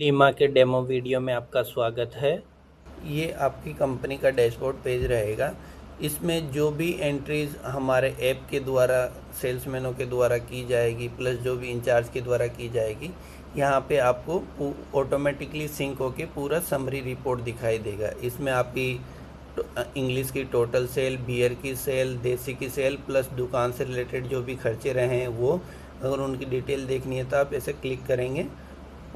Lima के demo video में आपका स्वागत है। ये आपकी कंपनी का डैशबोर्ड पेज रहेगा। इसमें जो भी एंट्रीज हमारे ऐप के द्वारा सेल्समैनों के द्वारा की जाएगी प्लस जो भी इंचार्ज के द्वारा की जाएगी, यहाँ पे आपको ऑटोमेटिकली सिंक होके पूरा समरी रिपोर्ट दिखाई देगा। इसमें आपकी इंग्लिश की टोटल सेल, बियर की सेल, देसी की सेल प्लस दुकान से रिलेटेड जो भी खर्चे रहे हैं वो, अगर उनकी डिटेल देखनी है तो आप ऐसे क्लिक करेंगे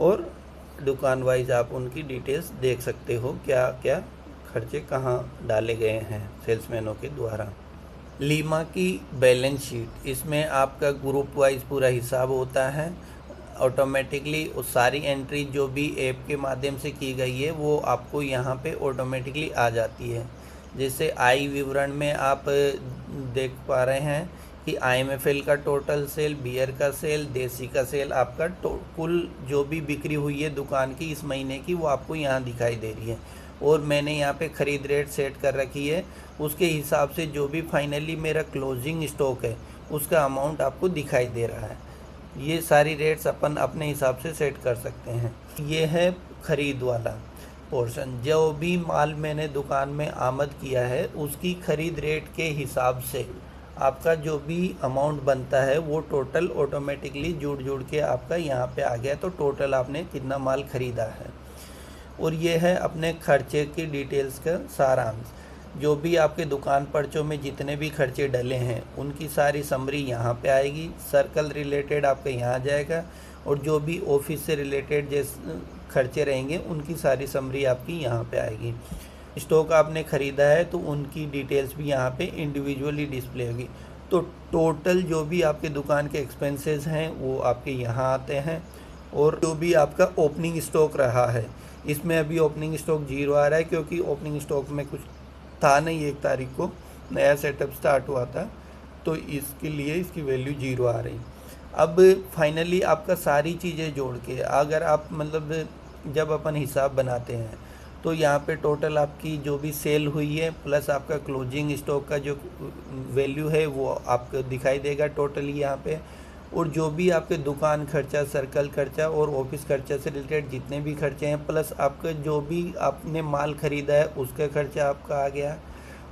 और दुकान वाइज आप उनकी डिटेल्स देख सकते हो, क्या क्या खर्चे कहाँ डाले गए हैं सेल्समैनों के द्वारा। लीमा की बैलेंस शीट, इसमें आपका ग्रुप वाइज पूरा हिसाब होता है। ऑटोमेटिकली उस सारी एंट्री जो भी ऐप के माध्यम से की गई है वो आपको यहाँ पे ऑटोमेटिकली आ जाती है। जैसे आई विवरण में आप देख पा रहे हैं कि IMFL का टोटल सेल, बियर का सेल, देसी का सेल, आपका कुल जो भी बिक्री हुई है दुकान की इस महीने की वो आपको यहाँ दिखाई दे रही है। और मैंने यहाँ पे ख़रीद रेट सेट कर रखी है, उसके हिसाब से जो भी फाइनली मेरा क्लोजिंग स्टॉक है उसका अमाउंट आपको दिखाई दे रहा है। ये सारी रेट्स अपन अपने हिसाब से सेट कर सकते हैं। ये है ख़रीद वाला पोर्शन। जो भी माल मैंने दुकान में आमद किया है उसकी ख़रीद रेट के हिसाब से आपका जो भी अमाउंट बनता है वो टोटल ऑटोमेटिकली जुड़ के आपका यहाँ पे आ गया। तो टोटल आपने कितना माल ख़रीदा है। और ये है अपने खर्चे की डिटेल्स का सारांश। जो भी आपके दुकान पर्चों में जितने भी खर्चे डले हैं उनकी सारी समरी यहाँ पे आएगी। सर्कल रिलेटेड आपका यहाँ जाएगा और जो भी ऑफिस से रिलेटेड जैसे खर्चे रहेंगे उनकी सारी समरी आपकी यहाँ पे आएगी। स्टॉक आपने ख़रीदा है तो उनकी डिटेल्स भी यहाँ पे इंडिविजुअली डिस्प्ले होगी। तो टोटल जो भी आपके दुकान के एक्सपेंसेस हैं वो आपके यहाँ आते हैं। और जो भी आपका ओपनिंग स्टॉक रहा है, इसमें अभी ओपनिंग स्टॉक 0 आ रहा है क्योंकि ओपनिंग स्टॉक में कुछ था नहीं। 1 तारीख को नया सेटअप स्टार्ट हुआ था तो इसके लिए इसकी वैल्यू 0 आ रही। अब फाइनली आपका सारी चीज़ें जोड़ के अगर आप मतलब जब अपन हिसाब बनाते हैं तो यहाँ पे टोटल आपकी जो भी सेल हुई है प्लस आपका क्लोजिंग स्टॉक का जो वैल्यू है वो आपको दिखाई देगा टोटली यहाँ पे। और जो भी आपके दुकान खर्चा, सर्कल खर्चा और ऑफिस खर्चा से रिलेटेड जितने भी खर्चे हैं प्लस आपका जो भी आपने माल ख़रीदा है उसका खर्चा आपका आ गया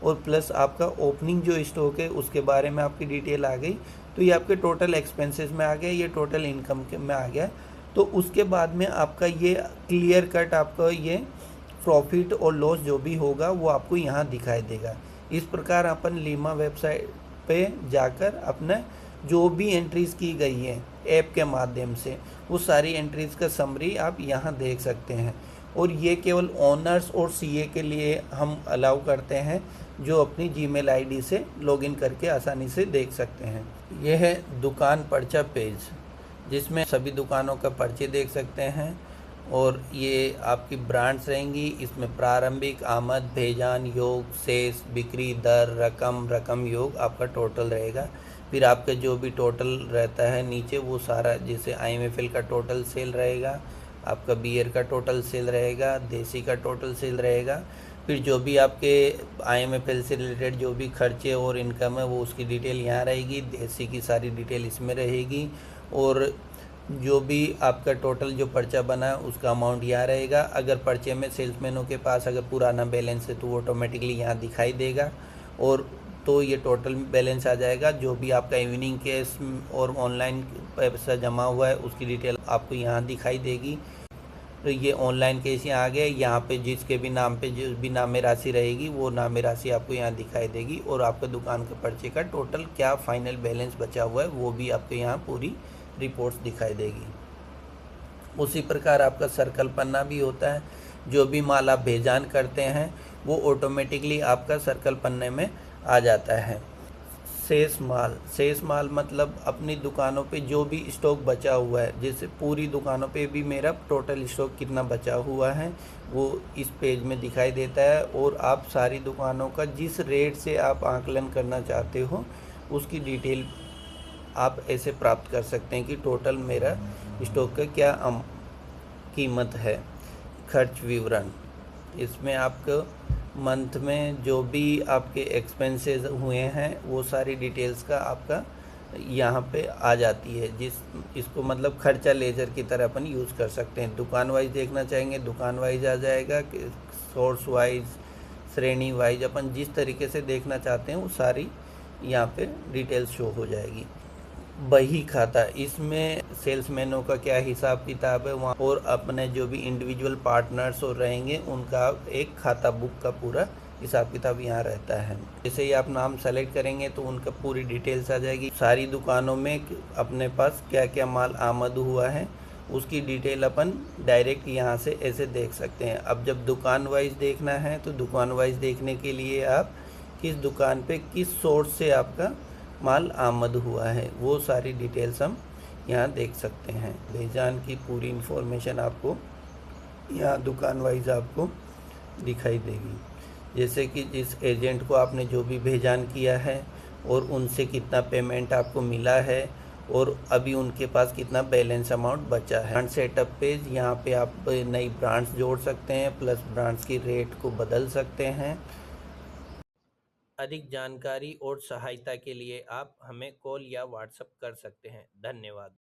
और प्लस आपका ओपनिंग जो स्टॉक है उसके बारे में आपकी डिटेल आ गई। तो ये आपके टोटल एक्सपेंसेस में आ गया, ये टोटल इनकम के में आ गया। तो उसके बाद में आपका ये क्लियर कट आपका ये प्रॉफिट और लॉस जो भी होगा वो आपको यहाँ दिखाई देगा। इस प्रकार अपन लीमा वेबसाइट पे जाकर अपने जो भी एंट्रीज़ की गई है ऐप के माध्यम से वो सारी एंट्रीज़ का समरी आप यहाँ देख सकते हैं। और ये केवल ओनर्स और CA के लिए हम अलाउ करते हैं जो अपनी जीमेल आईडी से लॉगिन करके आसानी से देख सकते हैं। यह है दुकान पर्चा पेज जिसमें सभी दुकानों का पर्चे देख सकते हैं। और ये आपकी ब्रांड्स रहेंगी। इसमें प्रारंभिक, आमद, भेजान, योग, शेष, बिक्री, दर, रकम योग आपका टोटल रहेगा। फिर आपका जो भी टोटल रहता है नीचे वो सारा, जैसे IMFL का टोटल सेल रहेगा, आपका बियर का टोटल सेल रहेगा, देसी का टोटल सेल रहेगा। फिर जो भी आपके IMFL से रिलेटेड जो भी खर्चे और इनकम है वो उसकी डिटेल यहाँ रहेगी। देसी की सारी डिटेल इसमें रहेगी। और जो भी आपका टोटल जो पर्चा बना है उसका अमाउंट यहाँ रहेगा। अगर पर्चे में सेल्समैनों के पास अगर पुराना बैलेंस है तो वो ऑटोमेटिकली यहाँ दिखाई देगा और तो ये टोटल बैलेंस आ जाएगा। जो भी आपका इवनिंग केस और ऑनलाइन पैसा जमा हुआ है उसकी डिटेल आपको यहाँ दिखाई देगी। तो ये ऑनलाइन केस यहाँ आ गए। यहाँ पे जिसके भी नाम पे जो भी नामे राशि रहेगी वो नामे राशि आपको यहाँ दिखाई देगी। और आपका दुकान के पर्चे का टोटल क्या फाइनल बैलेंस बचा हुआ है वो भी आपको यहाँ पूरी रिपोर्ट्स दिखाई देगी। उसी प्रकार आपका सर्कल पन्ना भी होता है। जो भी माल आप भेजान करते हैं वो ऑटोमेटिकली आपका सर्कल पन्ने में आ जाता है। शेष माल मतलब अपनी दुकानों पे जो भी स्टॉक बचा हुआ है, जैसे पूरी दुकानों पे भी मेरा टोटल स्टॉक कितना बचा हुआ है वो इस पेज में दिखाई देता है। और आप सारी दुकानों का जिस रेट से आप आकलन करना चाहते हो उसकी डिटेल आप ऐसे प्राप्त कर सकते हैं कि टोटल मेरा स्टॉक का क्या कीमत है। खर्च विवरण, इसमें आपको मंथ में जो भी आपके एक्सपेंसेस हुए हैं वो सारी डिटेल्स का आपका यहाँ पे आ जाती है, इसको मतलब खर्चा लेजर की तरह अपन यूज़ कर सकते हैं। दुकान वाइज देखना चाहेंगे दुकान वाइज आ जाएगा, कि सोर्स वाइज, श्रेणी वाइज, अपन जिस तरीके से देखना चाहते हैं वो सारी यहाँ पे डिटेल्स शो हो जाएगी। बही खाता, इसमें सेल्समैनों का क्या हिसाब किताब है वहाँ, और अपने जो भी इंडिविजुअल पार्टनर्स और रहेंगे उनका एक खाता बुक का पूरा हिसाब किताब यहाँ रहता है। जैसे ही आप नाम सेलेक्ट करेंगे तो उनका पूरी डिटेल्स आ जाएगी, सारी दुकानों में अपने पास क्या क्या माल आमद हुआ है उसकी डिटेल अपन डायरेक्ट यहाँ से ऐसे देख सकते हैं। अब जब दुकान वाइज देखना है तो दुकान वाइज देखने के लिए आप किस दुकान पे किस सोर्स से आपका माल आमद हुआ है वो सारी डिटेल्स हम यहाँ देख सकते हैं। भेजान की पूरी इन्फॉर्मेशन आपको यहाँ दुकान वाइज आपको दिखाई देगी, जैसे कि जिस एजेंट को आपने जो भी भेजान किया है और उनसे कितना पेमेंट आपको मिला है और अभी उनके पास कितना बैलेंस अमाउंट बचा है। ब्रांड सेटअप पेज, यहाँ पे आप नई ब्रांड्स जोड़ सकते हैं, प्लस ब्रांड्स की रेट को बदल सकते हैं। अधिक जानकारी और सहायता के लिए आप हमें कॉल या व्हाट्सएप कर सकते हैं। धन्यवाद।